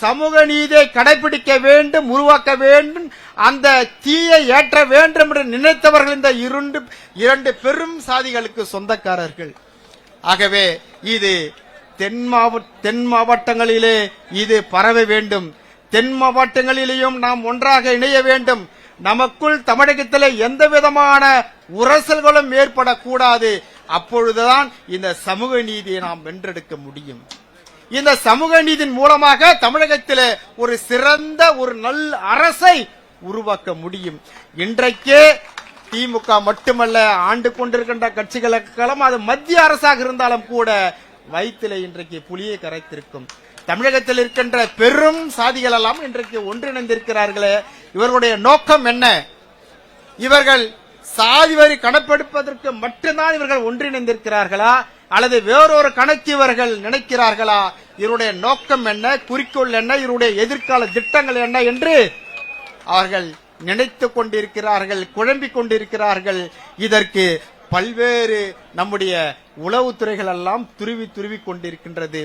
சமூக நீதியை கடைபிடிக்க வேண்டும், உருவாக்க வேண்டும், அந்த தீயை ஏற்ற வேண்டும் என்று நினைத்தவர்கள் இந்த இரண்டு பெரும் சாதிகளுக்கு சொந்தக்காரர்கள். ஆகவே இது தென் மாவட்டங்களிலே இது பரவ வேண்டும். தென் மாவட்டங்களிலேயும் நாம் ஒன்றாக இணைய வேண்டும். நமக்குள் தமிழகத்திலே எந்த விதமான உரசல்களும் ஏற்படக்கூடாது. அப்பொழுதுதான் இந்த சமூக நீதியை நாம் வென்றெடுக்க முடியும். இந்த சமூக நீதியின் மூலமாக தமிழகத்திலே ஒரு சிறந்த ஒரு நல் அரசை உருவாக்க முடியும். இன்றைக்கே திமுக மட்டுமல்ல, ஆண்டு கொண்டிருக்கின்ற கட்சிகளுக்கெல்லாம் அது மத்திய அரசாக இருந்தாலும் கூட வயிற்றிலே இன்றைக்கு புலியை கரைத்திருக்கும். தமிழகத்தில் இருக்கின்ற பெரும் சாதிகள் எல்லாம் இன்றைக்கு ஒன்றிணைந்திருக்கிறார்களே, இவர்களுடைய நோக்கம் என்ன? இவர்கள் சாதி வரி கணக்கெடுப்பதற்கு மட்டும்தான் இவர்கள் ஒன்றிணைந்திருக்கிறார்களா, அல்லது வேறொரு கணக்கு இவர்கள் நினைக்கிறார்களா? இவருடைய நோக்கம் என்ன, குறிக்கோள் என்ன, இவருடைய எதிர்கால திட்டங்கள் என்ன என்று அவர்கள் நினைத்துக் கொண்டிருக்கிறார்கள், குழம்பிக் கொண்டிருக்கிறார்கள். இதற்கு பல்வேறு நம்முடைய உளவுத்துறைகள் எல்லாம் துருவி கொண்டிருக்கின்றது.